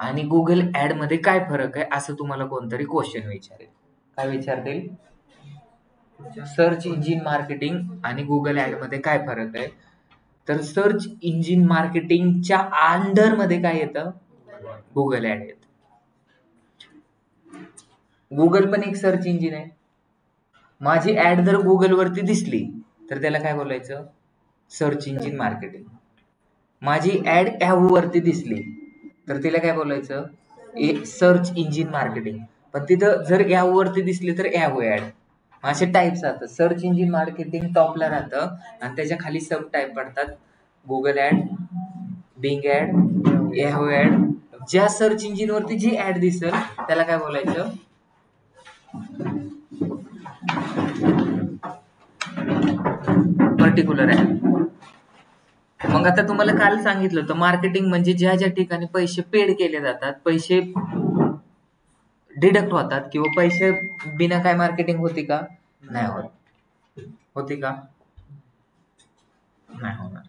आणि Google add मध्ये काय फरक आहे असं तुम्हाला कोणतरी क्वेश्चन विचारेल. काय विचारतील? सर्च इंजिन मार्केटिंग आणि गुगल ऍड मध्ये काय फरक आहे? तर सर्च इंजिन मार्केटिंगच्या अंडर मध्ये काय येतं? गुगल ऍड येतं. गुगल पण एक सर्च इंजिन आहे. माझी ऍड जर गुगल वरती दिसली तर त्याला काय बोलायचं? Search engine marketing. माझी ऍड याहू वरती दिसली तर तिला काय बोलायचं? Search engine marketing. पण तिथं जर याहू वरती दिसली तर याहू ऍड. असे टाईप्स राहतात. सर्च इंजिन मार्केटिंग टॉपला राहतं आणि त्याच्या खाली सब टाईप पडतात. Google ad, Bing ad, Yahoo ad. ज्या सर्च इंजिन वरती जी ऍड दिसेल त्याला काय बोलायचं? Particular ad. मग आता तुम्हाला काल सांगितलं होतं मार्केटिंग म्हणजे ज्या ज्या ठिकाणी पैसे पेड केले जातात, पैसे डिडक्ट होतात किंवा पैसे बिना काय मार्केटिंग होती का? नाही होत. होती का? नाही होणार.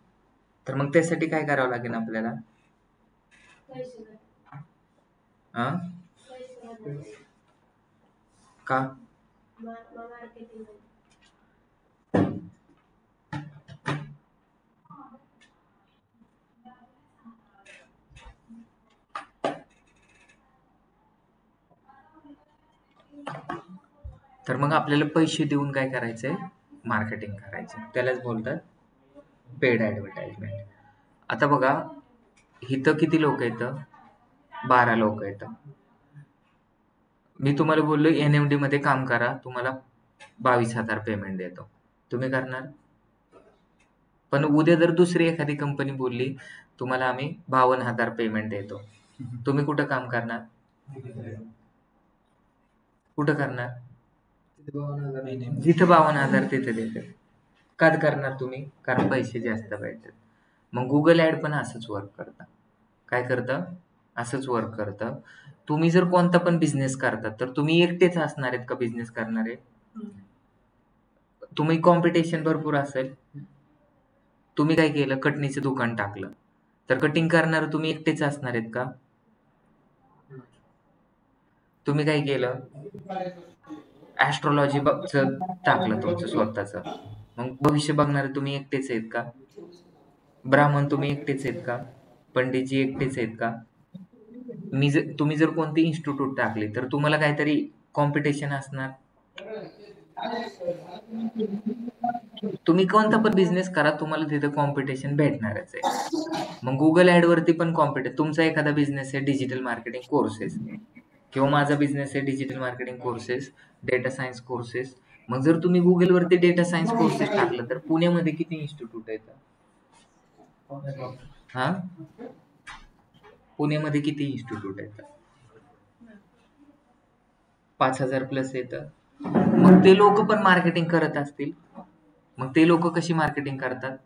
तर मग त्यासाठी काय करावं लागेल आपल्याला? का? तर मग आपल्याला पैसे देऊन काय करायचंय? मार्केटिंग करायचं. त्यालाच बोलतात पेड ऍडव्हर्टाइजमेंट. आता बघा, इथं किती लोक येतं? 12 लोक येतं. मी तुम्हाला बोललो NMD मध्ये काम करा, तुम्हाला 22,000 पेमेंट देतो. तुम्ही करणार? पण उद्या जर दुसरी एखादी कंपनी बोलली तुम्हाला आम्ही 52,000 पेमेंट देतो, तुम्ही कुठं काम करणार? कुठं करणार? जिथं 52,000 तिथे देतात. का करणार तुम्ही? कारण पैसे जास्त भेटतात. मग गुगल ऍड पण असंच वर्क करतं. काय करतं? असंच वर्क करतं. तुम्ही जर कोणता पण बिझनेस करतात तर तुम्ही एकटेच असणार आहेत का बिझनेस करणारे? तुम्ही कॉम्पिटिशन भरपूर असेल. तुम्ही काय केलं? कटणीचं दुकान टाकलं तर कटिंग करणार तुम्ही एकटेच असणार आहेत का? तुम्ही काय केलं? ऍस्ट्रॉलॉजी टाकलं तुमचं स्वतःचं. मग भविष्य बघणारे तुम्ही एकटेच आहेत का? ब्राह्मण तुम्ही एकटेच आहेत का? पंडितजी एकटेच आहेत का? तुम्ही जर कोणती इन्स्टिट्यूट टाकली तर तुम्हाला काहीतरी कॉम्पिटिशन असणार. तुम्ही कोणता पण बिझनेस करा, तुम्हाला तिथे कॉम्पिटिशन भेटणारच आहे. मग गुगल ऍड वरती पण कॉम्पिटिशन. तुमचा एखादा बिझनेस आहे डिजिटल मार्केटिंग कोर्सेस किंवा माझा बिझनेस आहे digital marketing courses, data science courses. मग जर तुम्ही गुगल वरती डेटा सायन्स कोर्सेस टाकलं तर पुण्यामध्ये किती इन्स्टिट्यूट आहेत? हा, पुण्यामध्ये किती इन्स्टिट्यूट आहेत? 5,000 प्लस येतं. मग ते लोक पण मार्केटिंग करत असतील. मग ते लोक कशी मार्केटिंग करतात?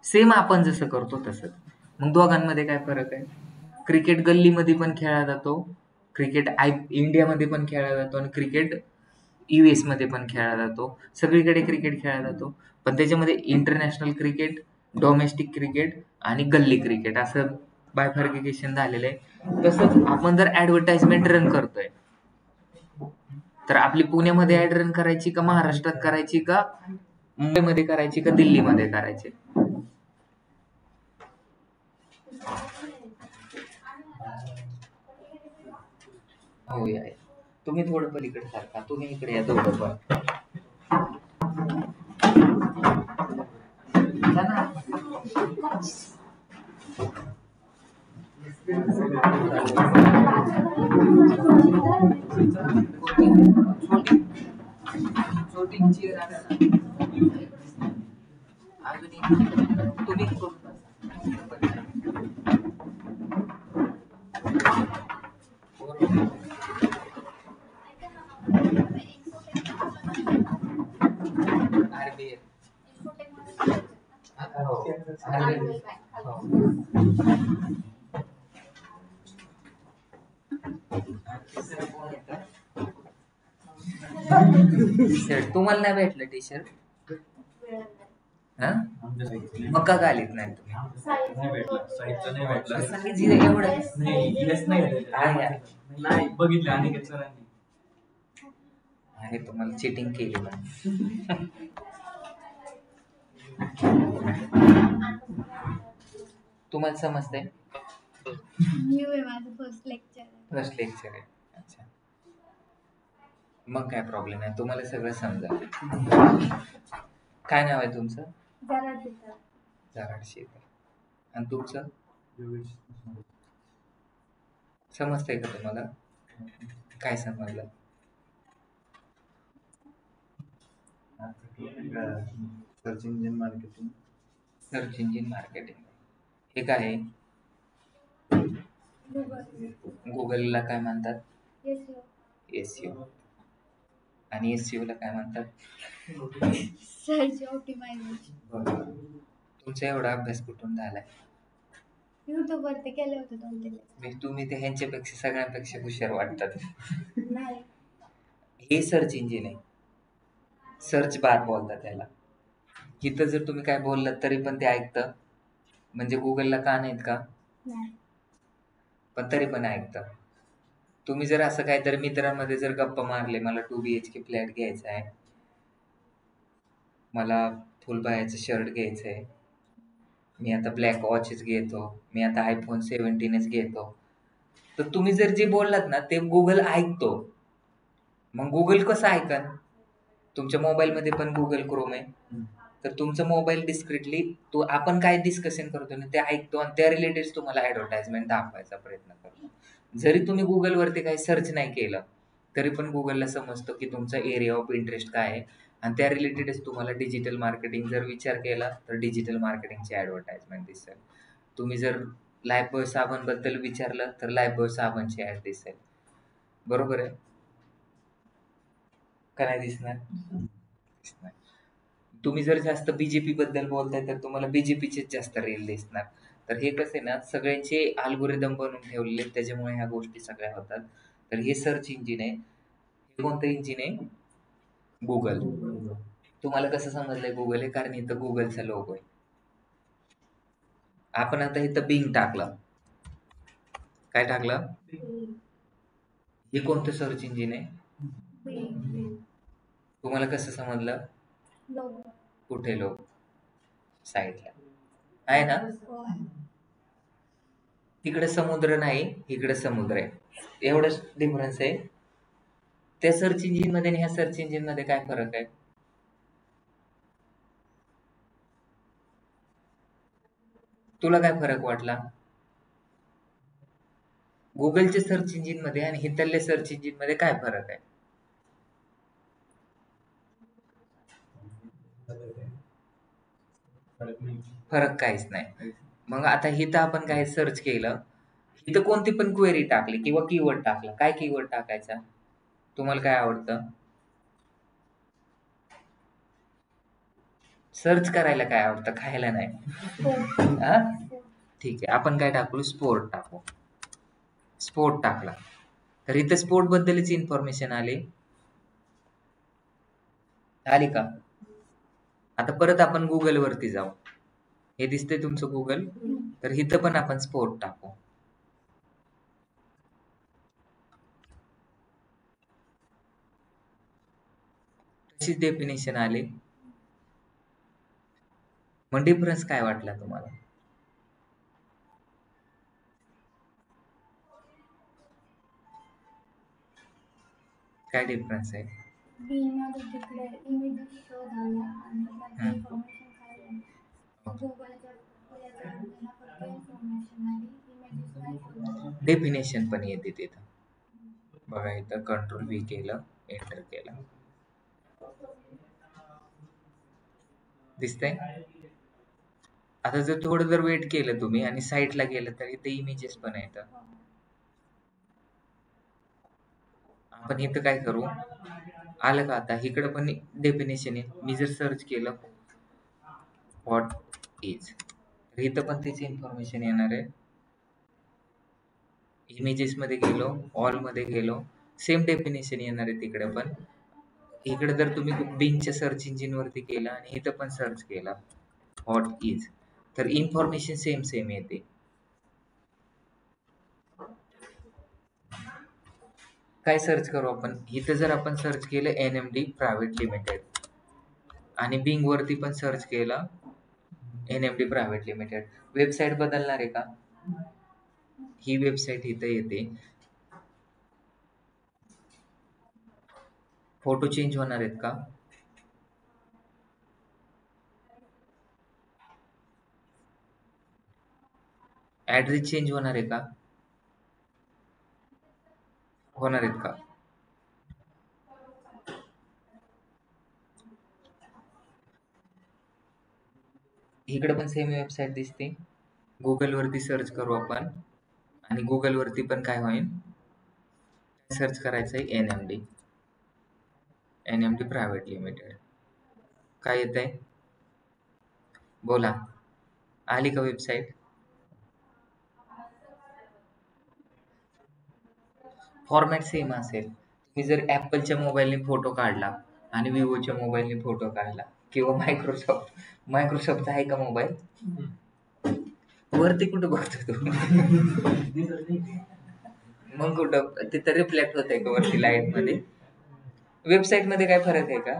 सेम आपण जसं करतो तसंच. मग दोघांमध्ये काय फरक आहे? क्रिकेट गल्लीमध्ये पण खेळला जातो, क्रिकेट इंडियामध्ये पण खेळला जातो आणि क्रिकेट US मध्ये पण खेळला जातो. सगळीकडे क्रिकेट खेळला जातो. पण त्याच्यामध्ये इंटरनॅशनल क्रिकेट, डोमेस्टिक क्रिकेट आणि गल्ली क्रिकेट असं बायफर्गिकेशन झालेलं आहे. तसंच आपण जर ऍडव्हर्टाइजमेंट रन करतोय तर आपली पुण्यामध्ये ऍड रन करायची का महाराष्ट्रात करायची का मुंबईमध्ये करायची का दिल्लीमध्ये करायची? हो या. तुम्ही थोडं पलीकडे सारखा, तुम्ही इकडे या दोघं पण. टी शर्ट तुम्हाला नाही भेटलं? टी शर्ट मग का आलीत नाही तुम्ही? सांगितलं एवढं नाही बघितलं अनिकेत सरांनी. आहे तुम्हाला चिटिंग केली ना. तुम्हाला समजतंय? न्यू आहे माझं फर्स्ट लेक्चर. फर्स्ट लेक्चर आहे. अच्छा, मग काय प्रॉब्लेम नाही, तुम्हाला सगळं समजा. काय नाव आहे तुमचं? जराड शेखर. आणि तुमचं? समजतंय का तुम्हाला? काय समजलं? Search engine marketing. Search engine marketing हे काय आहे? गुगलला काय म्हणतात? SEO. आणि SEO ला काय म्हणतात? Search optimization. बरोबर. तुमचा एवढा अभ्यास कुठून झालाय? युट्यूब वरती केले होते 2-3 म्हणजे तुम्ही ते ह्यांच्यापेक्षा सगळ्यांपेक्षा हुशार वाटतात. नाही. हे सर्च इंजिन आहे, सर्च बार बोलतात त्याला. इथं जर तुम्ही काय बोललात तरी पण ते ऐकतं. म्हणजे गुगलला कान आहेत का? नाही. पण तरी पण ऐकतं. तुम्ही जर असं काहीतरी मित्रांमध्ये जर गप्पा मारले, मला 2 BHK फ्लॅट घ्यायचा आहे, मला फुलबाह्याचं शर्ट घ्यायचं आहे, मी आता ब्लॅक वॉचच घेतो, मी आता iPhone 17च घेतो, तर तुम्ही जर जे बोललात ना ते गुगल ऐकतो. मग गुगल कसं ऐकन? तुमच्या मोबाईलमध्ये पण गुगल क्रोम आहे, तर तुमचं मोबाईल डिस्क्रिटली आपण काय डिस्कशन करतो ना ते ऐकतो आणि त्या रिलेटेड तुम्हाला ऍडव्हर्टाइजमेंट दाखवायचा प्रयत्न करतो. जरी तुम्ही गुगलवरती काही सर्च नाही केलं तरी पण गुगलला समजतं की तुमचा एरिया ऑफ इंटरेस्ट काय आहे आणि त्या रिलेटेडच तुम्हाला डिजिटल मार्केटिंग जर विचार केला तर डिजिटल मार्केटिंगची ऍडव्हर्टाइजमेंट दिसेल. तुम्ही जर लाईफबॉय साबण बद्दल विचारलं तर लाईफबॉय साबणची ऍड दिसेल. बरोबर आहे का नाही दिसणार? दिसणार. तुम्ही जर जास्त बीजेपी बद्दल बोलताय तर तुम्हाला बीजेपीचेच जास्त रील दिसणार. तर हे कसं आहे ना, सगळ्यांचे अल्गोरिदम बनवून ठेवलेले, त्याच्यामुळे ह्या गोष्टी सगळ्या होतात. तर हे सर्च इंजिन आहे. हे कोणतं इंजिन आहे? गुगल. तुम्हाला कसं समजलंय गुगल आहे? कारण इथं गुगलचा लोगो आहे. आपण आता इथं बिंग टाकलं. काय टाकलं? हे कोणतं सर्च इंजिन आहे? तुम्हाला कसं समजलं? कुठे लोक? साईडला आहे ना. तिकडे समुद्र नाही, इकडे समुद्र आहे, एवढंच डिफरन्स आहे. त्या सर्च इंजिन मध्ये आणि ह्या सर्च इंजिन मध्ये काय फरक आहे? तुला काय फरक वाटला? गुगलच्या सर्च इंजिन मध्ये आणि हिथल्या सर्च इंजिन मध्ये काय फरक आहे? फरक काहीच नाही. मग आता इथं आपण काय सर्च केलं, इथं कोणती पण क्वेरी टाकली किंवा कीवर्ड टाकला, काय कीवर्ड टाकायचा? तुम्हाला काय आवडतं? सर्च करायला काय आवडतं, खायला नाही. हा? ठीक आहे, आपण काय टाकू? स्पोर्ट टाकू. स्पोर्ट टाकला तर इथं स्पोर्ट बद्दलच इन्फॉर्मेशन आली का? आता परत आपण गुगल वरती जाऊ. हे दिसतंय तुमचं गुगल, तर इथं पण आपण स्पोर्ट टाकू. तशीच डेफिनेशन आली. मग डिफरन्स काय वाटला तुम्हाला? काय डिफरन्स आहे? डेफिनेशन पण येते तिथं. बघा इथं कंट्रोल V केलं, एंटर केलं, दिसतंय. आता जर थोडं जर वेट केलं तुम्ही आणि साईडला गेलं तर इथे इमेजेस पण येतं. आपण इथं काय करू? आलं का आता? इकडं पण डेफिनेशन आहे. मी जर सर्च केलं व्हॉट इज, तर इथं पण त्याची इन्फॉर्मेशन येणार आहे. इमेजेस मध्ये गेलो, ऑल मध्ये गेलो, सेम डेफिनेशन येणार आहे तिकडे पण. इकडे जर तुम्ही बिंगच्या सर्च इंजिन वरती केलं आणि इथं पण सर्च केलं व्हॉट इज, तर इन्फॉर्मेशन सेम येते. काय सर्च करू आपण? इथं जर आपण सर्च केलं NMD प्रायव्हेट लिमिटेड आणि बिंग वरती पण सर्च केलं NMD प्रायव्हेट लिमिटेड, वेबसाईट बदलणार आहे का? ही वेबसाईट इथं येते. फोटो चेंज होणार आहेत का? ऍड्रेस चेंज होणार आहे का? होणार आहेत का? इकडे पण सेम वेबसाईट दिसते. गुगल वरती सर्च करू आपण आणि गुगल वरती पण काय होईल, सर्च करायचं आहे NMD प्रायव्हेट लिमिटेड. काय येत आहे? बोला, आली का वेबसाईट? फॉर्मॅट सेम असेल. तुम्ही जर ॲपलच्या मोबाईलने फोटो काढला आणि विवोच्या मोबाईलने फोटो काढला किंवा मायक्रोसॉफ्टचा आहे का मोबाईल? वरती कुठं बघतो तू? मग कुठं तिथं रिफ्लेक्ट होत आहे का वरती लाईट मध्ये? वेबसाईट मध्ये काय फरक आहे का?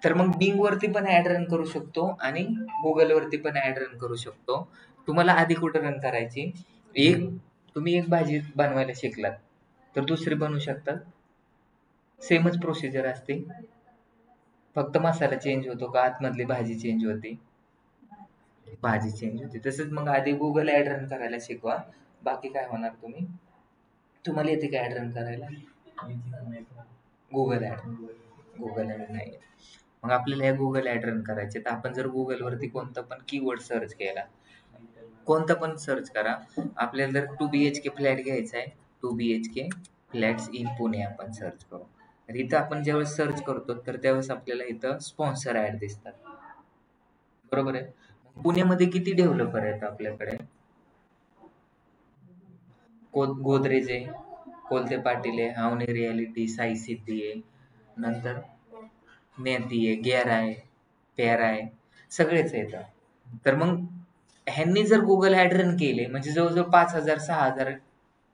तर मग बिंग वरती पण ऍड रन करू शकतो आणि गुगल वरती पण ऍड रन करू शकतो. तुम्हाला आधी कुठं रन करायची? तुम्ही एक भाजी बनवायला शिकलात तर दुसरी बनवू शकतात. सेमच प्रोसिजर असते, फक्त मसाला चेंज होतो का आतमधली भाजी चेंज होते? भाजी चेंज होते. तसंच मग आधी गुगल ऍड रन करायला शिकवा. बाकी काय होणार तुम्हाला येते का ऍड रन करायला? गुगल ऍड नाही. मग आपल्याला हे गुगल ऍड रन करायचे, तर आपण जर गुगल वरती कोणता पण कीवर्ड सर्च केला, कोणता पण सर्च करा, आपल्याला जर 2 BHK फ्लॅट घ्यायचा आहे, 2 BHK फ्लॅट्स इन पुणे आपण सर्च करू. तर इथं आपण ज्यावेळेस सर्च करतो तर त्यावेळेस आपल्याला इथं स्पॉन्सर ऍड दिसतात, बरोबर आहे. पुण्यामध्ये किती डेव्हलपर आहेत आपल्याकडे? गोदरेज आहे, कोलते पाटील आहे, हावणे रियालिटी, साई सिटी आहे, नंतर नेती आहे, गेर आहे, पेर आहे, सगळेच आहेत. तर मग ह्यांनी जर गुगल ऍड रन केले म्हणजे जवळजवळ 5,000-6,000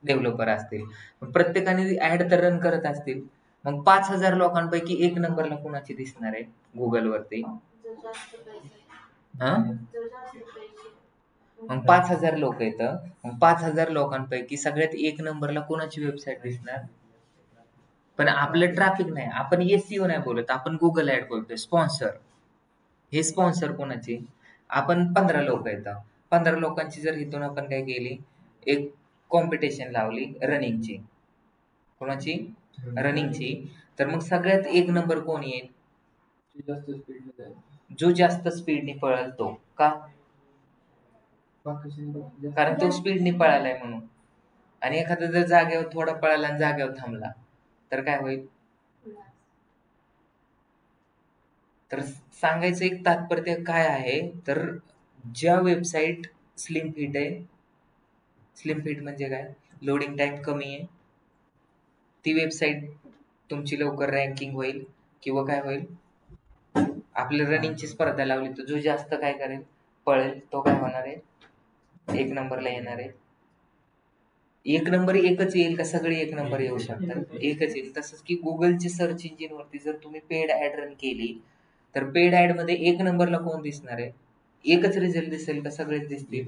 डेव्हलपर असतील, प्रत्येकाने ऍड तर रन करत असतील, मग 5,000 लोकांपैकी एक नंबरला कोणाची दिसणार आहे गुगल वरती? हा, मग 5,000 लोक येतं, मग 5,000 लोकांपैकी सगळ्यात एक नंबरला कोणाची वेबसाईट दिसणार? पण आपलं ट्रॅफिक नाही, आपण SEO नाही बोलत, आपण गुगल ऍड बोलतोय. स्पॉन्सर, हे स्पॉन्सर कोणाची? आपण 15 लोक येतात, 15 लोकांची जर इथून आपण काय केली, एक कॉम्पिटिशन लावली रनिंगची. कोणाची? रनिंगची. तर मग सगळ्यात एक नंबर कोण येईल? जो जास्त स्पीडने पळेल तो. का? कारण तो स्पीडने पळालाय म्हणून. आणि एखादा जर जागेवर थोडा पळाला आणि जागेवर थांबला तर काय होईल? तर सांगायचं एक तात्पर्य काय आहे, तर ज्या वेबसाईट स्लिम फिट आहे, स्लिम फिट म्हणजे काय? लोडिंग टाइम कमी आहे, ती वेबसाईट तुमची लवकर रँकिंग होईल किंवा काय होईल, आपल्या रनिंगची स्पर्धा लावली तर जो जास्त काय करेल, पळेल, तो काय होणार आहे? एक नंबरला येणार आहे. एक नंबर एकच येईल का सगळे एक नंबर येऊ शकतात? एकच येईल. तसंच की गुगलच्या सर्च इंजिन वरती जर तुम्ही पेड ऍड रन केली तर पेड ऍड मध्ये एक नंबरला कोण दिसणार आहे? एकच रिझल्ट दिसेल का सगळेच दिसतील?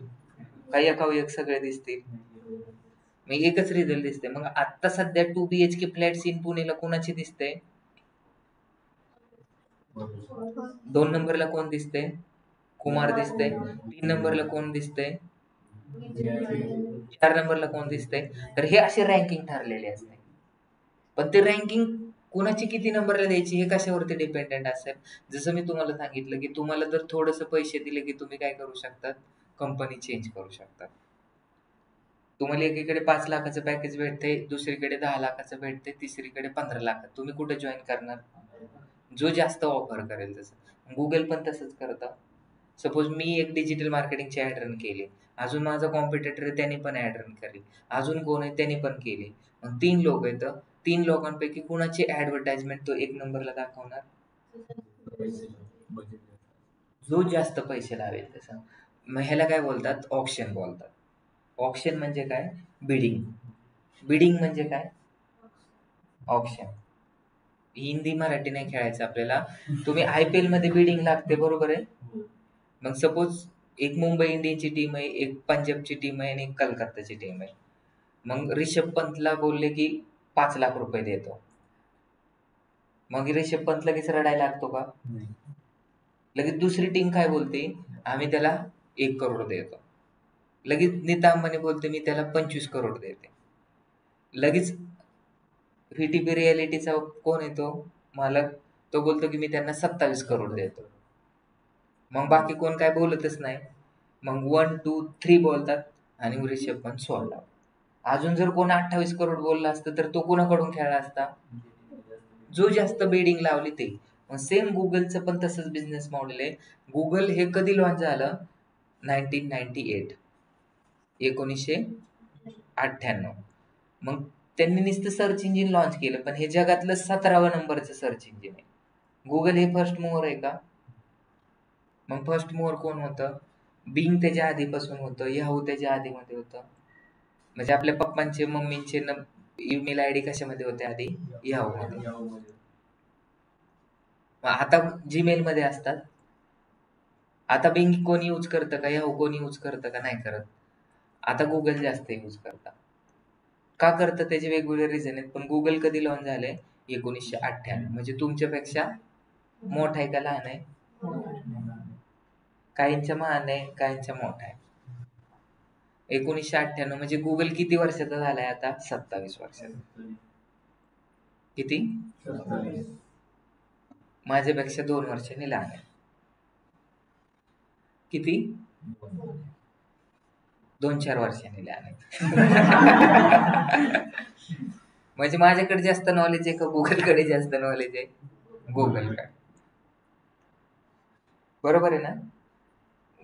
काही एकावर सगळे दिसतील? मग एकच रिझल्ट दिसते. मग आता सध्या 2 BHK फ्लॅट्स इन पुणेला कोणाची दिसते? 2 नंबरला कोण दिसते? कुमार दिसते. 3 नंबरला कोण दिसते? 4 नंबरला कोण दिसते? तर हे असे रँकिंग ठरलेले असते. पण ते रँकिंग कुणाची किती नंबरला द्यायची हे कशावरती डिपेंडेंट असेल? जसं मी तुम्हाला सांगितलं की तुम्हाला जर थोडंसं पैसे दिले की तुम्ही काय करू शकतात? कंपनी चेंज करू शकतात. तुम्हाला एकीकडे 5 लाखाचं पॅकेज भेटते, दुसरीकडे 10 लाखाचं भेटते, तिसरीकडे 15 लाखाचं. तुम्ही कुठे जॉईन करणार? जो जास्त ऑफर करेल तसं. गुगल पण तसंच करतं. सपोज मी एक डिजिटल मार्केटिंगची ऍड रन केली, अजून माझा कॉम्पिटिटर आहे त्याने पण ऍड रन केली, अजून कोण आहे त्याने पण केली, मग 3 लोक येतं, 3 लोकांपैकी कुणाची ऍडव्हर्टाइजमेंट तो 1 नंबरला दाखवणार? जो जास्त पैसे लावेल तसा. मग ह्याला काय बोलतात? ऑक्शन बोलतात. ऑक्शन म्हणजे काय? बिडिंग. बिडिंग म्हणजे काय? ऑक्शन. हिंदी मराठी नाही खेळायचं आपल्याला. तुम्ही IPL मध्ये बिडिंग लागते, बरोबर आहे? मग सपोज एक मुंबई इंडियन्सची टीम आहे, एक पंजाबची टीम आहे आणि एक कलकत्ताची टीम आहे. मग रिषभ पंतला बोलले की 5 लाख रुपये देतो. मग रिषभ पंत लगेच रडायला लागतो का? लगेच दुसरी टीम काय बोलते? आम्ही त्याला 1 करोड देतो. लगेच नीता अंबानी बोलते मी त्याला 25 करोड देते. लगेच VTP रियालिटीचा कोण येतो मालक, तो बोलतो की मी त्यांना 27 करोड देतो. मग बाकी कोण काय बोलतच नाही. मग 1, 2, 3 बोलतात आणि ऋषभ पंत सोडला. अजून जर कोण 28 करोड बोलला असतं तर तो कोणाकडून खेळला असता? जो जास्त बिडिंग लावली ते. मग सेम गुगलचं पण तसंच बिझनेस मॉडेल आहे. गुगल हे कधी लॉन्च झालं? 1998, 1998. मग त्यांनी नुसतं सर्च इंजिन लॉन्च केलं, पण हे जगातलं 17व्या नंबरचं सर्च इंजिन आहे. गुगल हे फर्स्ट मूव्हर आहे का? मग फर्स्ट मूव्हर कोण होतं? बिंग त्याच्या आधीपासून होतं, याहू त्याच्या आधीमध्ये होतं. म्हणजे आपल्या पप्पांचे मम्मींचे ईमेल आयडी कशामध्ये होते आधी? याहू मध्ये. मग आता जीमेल मध्ये असतात. आता बिंग कोणी यूज करतं का? याहू कोणी यूज करतं का? नाही करत. आता गुगल जास्त यूज करतात. का करतं त्याचे वेगवेगळे रिझन आहेत. पण गुगल कधी लॉन्च झाले? 1998. म्हणजे तुमच्यापेक्षा मोठा आहे का लहान आहे? काहींच्या महान आहे, काहींच्या मोठा आहे. 1998 म्हणजे गुगल किती वर्षाचा झालाय आता? 27 वर्षाचा. किती? माझ्यापेक्षा 2 वर्षांनी लहान आहे. किती? 2-4 वर्षांनी लहान आहे. म्हणजे माझ्याकडे जास्त नॉलेज आहे का गुगलकडे जास्त नॉलेज आहे? गुगलकडे. बरोबर आहे ना?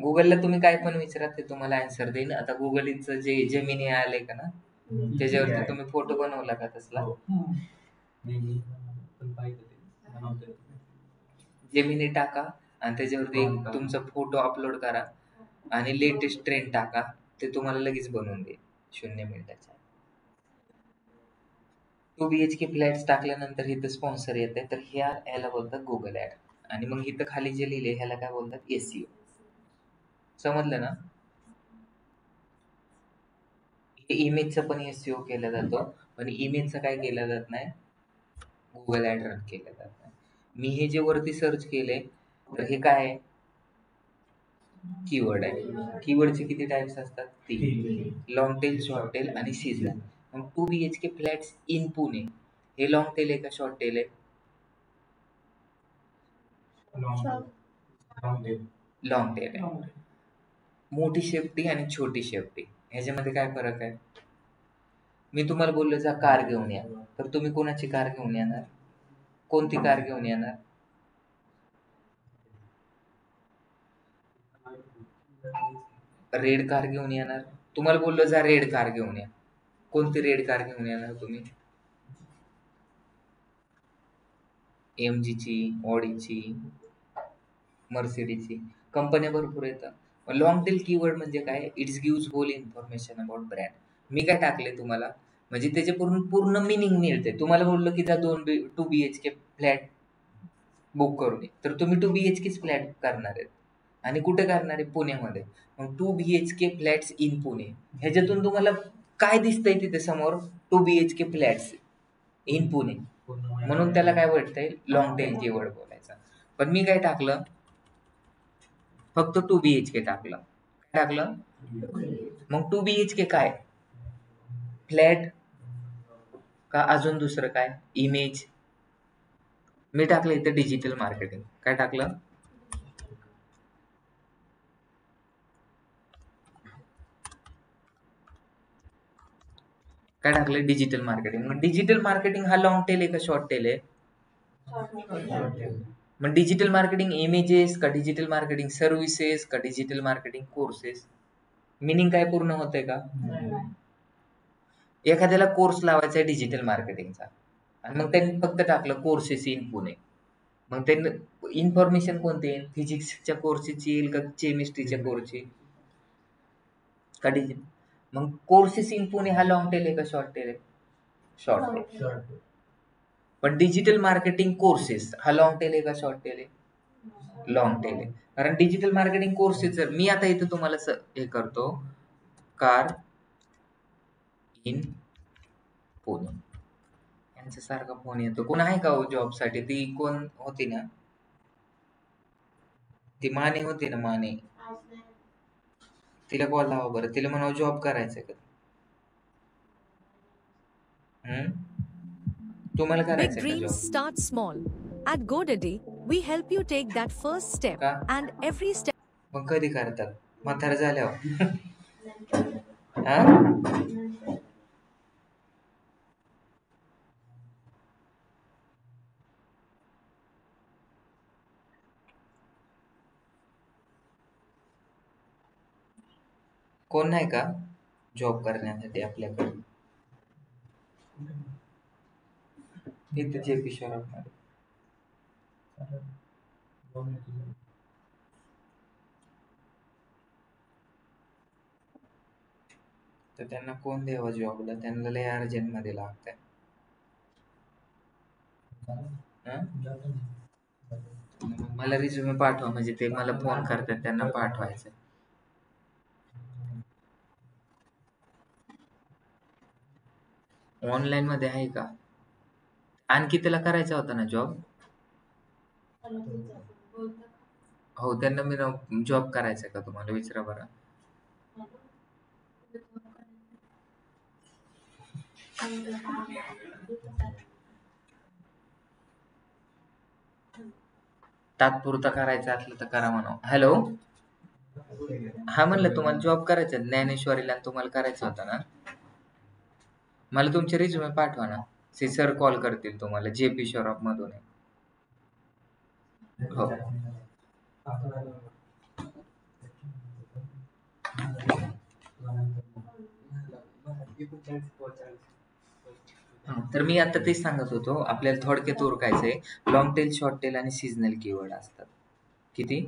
गुगलला तुम्ही काय पण विचारा ते तुम्हाला आन्सर देईल. आता गुगलचं जे जेमिनी आलंय का ना, त्याच्यावरती तुम्ही फोटो बनवला का तसला? जेमिनी टाका आणि त्याच्यावरती एक तुमचा फोटो अपलोड करा आणि लेटेस्ट ट्रेंड टाका, ते तुम्हाला लगेच बनवून देईल 0 मिनिटाच्या. 2 BHK फ्लॅट्स टाकल्यानंतर इथं स्पॉन्सर येते, तर ह्याला बोलतात गुगल ऍड. आणि मग इथं खाली जे लिहिले ह्याला काय बोलतात? SEO. समजलं ना? इमेजचं पण SEO केला जातो, पण इमेजचं काय केलं जात नाही? गुगल ऍड रन केलं जात नाही. मी हे जे वरती सर्च केले तर हे काय आहे? कीवर्ड आहे. कीवर्डचे किती टाइप्स असतात? 3. लॉंग टेल, शॉर्ट टेल आणि सीझनल. मग 2 BHK फ्लॅट्स इन पुणे हे लॉंग टेल आहे का शॉर्ट टेल आहे? लॉंग टेल आहे. मोठी शेफ्टी आणि छोटी शेफ्टी ह्याच्यामध्ये काय फरक आहे? मी तुम्हाला बोललो जा कार घेऊन या, तर तुम्ही कोणाची कार घेऊन येणार? कोणती कार घेऊन येणार? रेड कार घेऊन येणार. तुम्हाला बोललो जा रेड कार घेऊन या, कोणती रेड कार घेऊन येणार तुम्ही? MGची, ऑडीची, मर्सिडीजची. कंपन्या भरपूर येतात. लॉंग टेल कीवर्ड म्हणजे काय? It's gives whole information about brand. मी काय टाकले तुम्हाला म्हणजे त्याचे पूर्ण मिनिंग मिळते. तुम्हाला बोललो की जा 2 BHK फ्लॅट बुक करून ये, तर तुम्ही 2 BHKच फ्लॅट करणार आहेत. आणि कुठे करणार आहे? पुण्यामध्ये. मग 2 BHK फ्लॅट्स इन पुणे ह्याच्यातून तुम्हाला काय दिसतंय तिथे समोर? 2 BHK फ्लॅट्स इन पुणे. म्हणून त्याला काय वाटतंय? लॉंग टेल कीवर्ड बोलायचा. पण मी काय टाकलं? फक्त 2 BHK टाकलं. काय टाकलं? मग 2 BHK काय? फ्लॅट का अजून दुसरं काय? इमेज. मी टाकलं इथं डिजिटल मार्केटिंग. काय टाकलं? काय टाकलं? Digital marketing. मग डिजिटल मार्केटिंग हा लॉंग टेल आहे का शॉर्ट टेल आहे? मग डिजिटल मार्केटिंग इमेजेस का डिजिटल मार्केटिंग सर्व्हिसेस का डिजिटल मार्केटिंग कोर्सेस? मिनिंग काय पूर्ण होतंय का? एखाद्याला कोर्स लावायचा आहे डिजिटल मार्केटिंगचा, आणि मग त्यांनी फक्त टाकलं कोर्सेस इन पुणे. मग त्यांनी इन्फॉर्मेशन कोणती येईल? फिजिक्सच्या कोर्सेसची येईल का केमिस्ट्रीच्या कोर्सची का डिजिटल? मग कोर्सेस इन पुणे हा लॉंग टेल आहे का शॉर्ट टेल आहे? Short tail. शॉर्ट. पण डिजिटल मार्केटिंग कोर्सेस हा लॉंग टेल आहे का शॉर्ट टेल आहे? लॉंग टेल आहे. कारण डिजिटल मार्केटिंग कोर्सेस जर मी आता इथं तुम्हाला हे करतो कार इन पुणे यांच्या सारखा फोन येतो. कोण आहे का हो जॉबसाठी? ती कोण होती ना, ती माने होती ना, माने. तिला कॉल लावा बरं, तिला म्हणावं जॉब करायचा का? तुम्हाला Big करायचं का dreams job? start small. At GoDaddy, we help you take that first step, का? and every step मग कधी करतात? म्हातारं झाल्यावर. हा? कोण नाही का जॉब करण्यासाठी आपल्याकडे? इथं JP शहरामध्ये. तर त्यांना कोण द्यावा जॉबला? त्यांना लय अर्जंट मध्ये लागतंय. मला रिझ्यूमे पाठवा, म्हणजे ते मला फोन करतात, त्यांना पाठवायचं. ऑनलाईन मध्ये आहे का? आणखी त्याला करायचा होता ना जॉब? हो, त्यांना मी जॉब करायचा का तुम्हाला विचारा बरं. तात्पुरता करायचा असलं तर करा म्हणावं. हॅलो, हा म्हणलं तुम्हाला जॉब करायचा ज्ञानेश्वरीला, तुम्हाला करायचा होता ना, मला तुमचे रिझ्यूमे पाठवा ना. ते सर कॉल करतील तुम्हाला, JP शॉप मधून आहे. हो. तर मी आता तेच सांगत होतो, आपल्याला थोडक्यात ओळखायचंय लॉंग टेल, शॉर्ट टेल आणि सीजनल कीवर्ड असतात. किती?